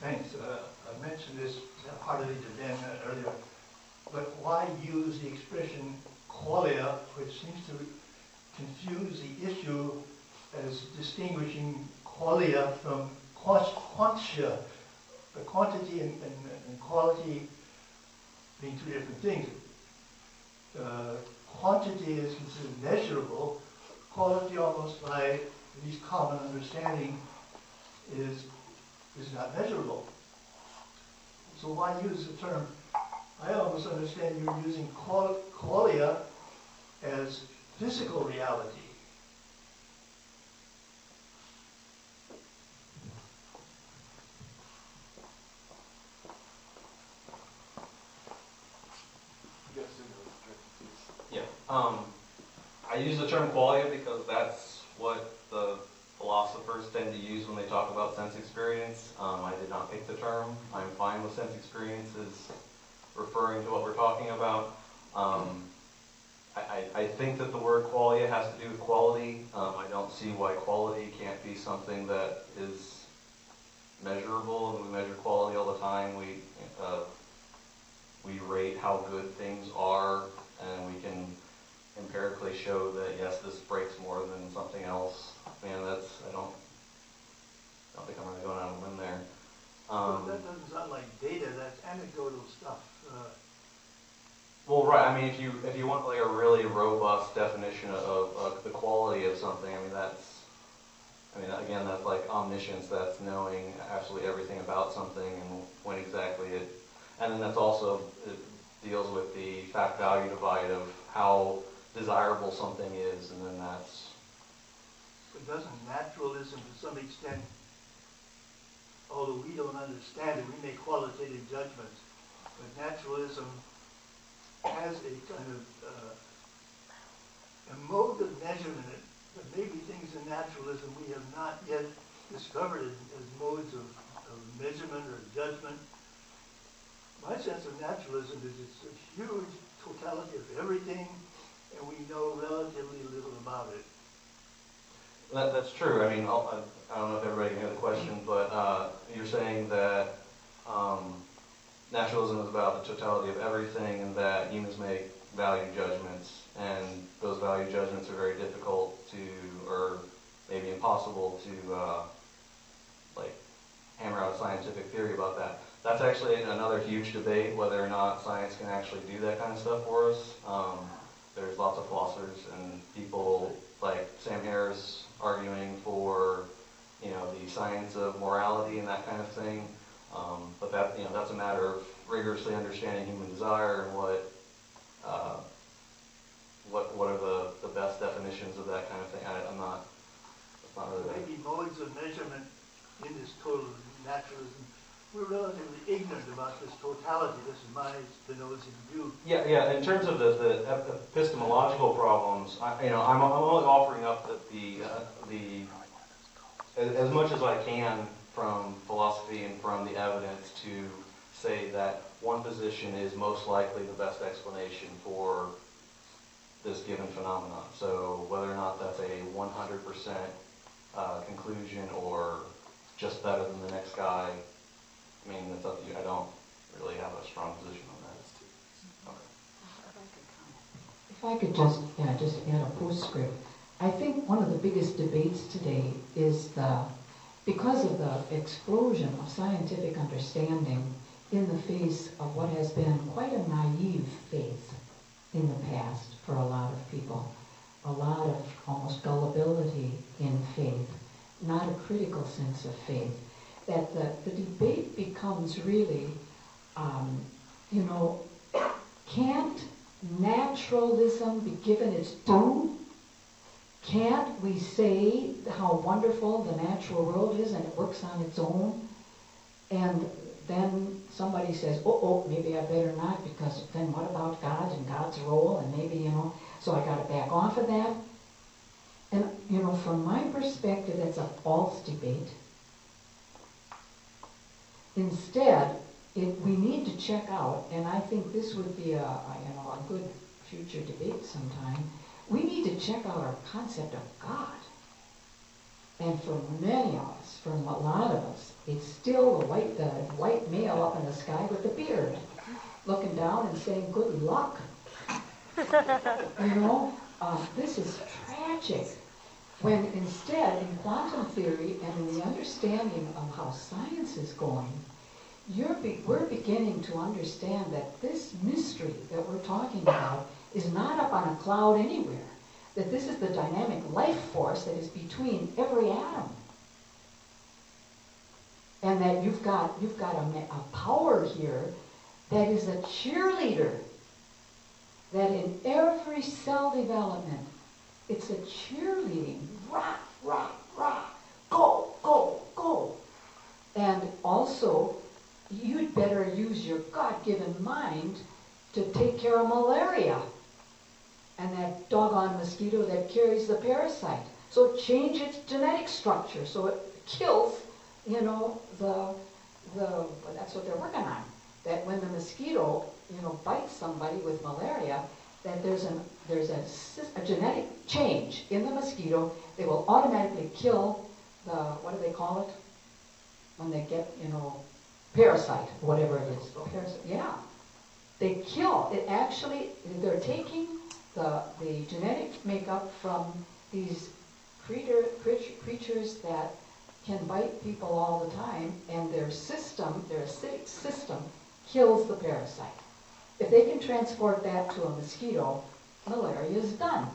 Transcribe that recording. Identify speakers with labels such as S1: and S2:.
S1: Thanks. I mentioned this partly to Dan earlier, but why use the expression qualia, which seems to confuse the issue as distinguishing qualia from quantia, the quantity and quality being two different things. Quantity is considered measurable. Quality, almost by at least common understanding, is not measurable. So why use the term? I almost understand you're using qualia as physical reality.
S2: Yeah. I use the term qualia because that's what the philosophers tend to use when they talk about sense experience. I did not pick the term. I'm fine with sense experiences referring to what we're talking about. I think that the word qualia has to do with quality. I don't see why quality can't be something that is measurable, and we measure quality all the time. We rate how good things are, and we can empirically show that yes, this breaks more than something else. Man, I don't think I'm really going out on a limb there.
S1: That doesn't sound like data. That's anecdotal stuff.
S2: Well, right. I mean, if you want like a really robust definition of the quality of something, again, that's like omniscience. That's knowing absolutely everything about something and when exactly it. And then that's also, it deals with the fact-value divide of how desirable something is, and then that's.
S1: But doesn't naturalism, to some extent, although we don't understand it, we make qualitative judgments, but naturalism has a kind of a mode of measurement that maybe things in naturalism we have not yet discovered as modes of measurement or judgment. My sense of naturalism is it's a huge totality of everything, and we know relatively little about it.
S2: That's true. I mean, I don't know if everybody can hear the question, but you're saying that naturalism is about the totality of everything, and that humans make value judgments, and those value judgments are very difficult to, or maybe impossible to, hammer out a scientific theory about that. That's actually another huge debate, whether or not science can actually do that kind of stuff for us. There's lots of philosophers and people like Sam Harris arguing for, the science of morality and that kind of thing. But that's a matter of rigorously understanding human desire and what are the best definitions of that kind of thing. That's not really that.
S1: Maybe modes of measurement in this total naturalism, we're relatively ignorant about this totality. This is my Spinozan view.
S2: Yeah. In terms of the epistemological problems, I'm only offering up the as much as I can from philosophy and from the evidence to say that one position is most likely the best explanation for this given phenomenon. So whether or not that's a 100% conclusion or just better than the next guy, that's up to you. I don't really have a strong position on that.
S3: If I could just add a postscript. I think one of the biggest debates today is because of the explosion of scientific understanding in the face of what has been quite a naive faith in the past for a lot of people, a lot of almost gullibility in faith, not a critical sense of faith, that the debate becomes really, can't naturalism be given its due? Can't we say how wonderful the natural world is and it works on its own? And then somebody says, maybe I better not, because then what about God and God's role? And maybe, so I got to back off of that. And, from my perspective, that's a false debate. Instead, we need to check out, and I think this would be a good future debate sometime, we need to check out our concept of God. And for many of us, for a lot of us, it's still the white male up in the sky with the beard, looking down and saying, good luck. You know, this is tragic. When instead, in quantum theory and in the understanding of how science is going, we're beginning to understand that this mystery that we're talking about is not up on a cloud anywhere. That this is the dynamic life force that is between every atom. And that you've got a power here that is a cheerleader. That in every cell development, it's a cheerleading. Rock, rock, rock. Go, go, go. And also, you'd better use your God-given mind to take care of malaria and that doggone mosquito that carries the parasite. So change its genetic structure so it kills, you know, that's what they're working on. That when the mosquito, you know, bites somebody with malaria, that there's a genetic change in the mosquito. They will automatically kill the, what do they call it? When they get, you know, parasite, whatever it is. Parasite, yeah. They kill. It actually, they're taking the genetic makeup from these creatures that can bite people all the time, and their system, their acidic system, kills the parasite. If they can transport that to a mosquito, malaria is done.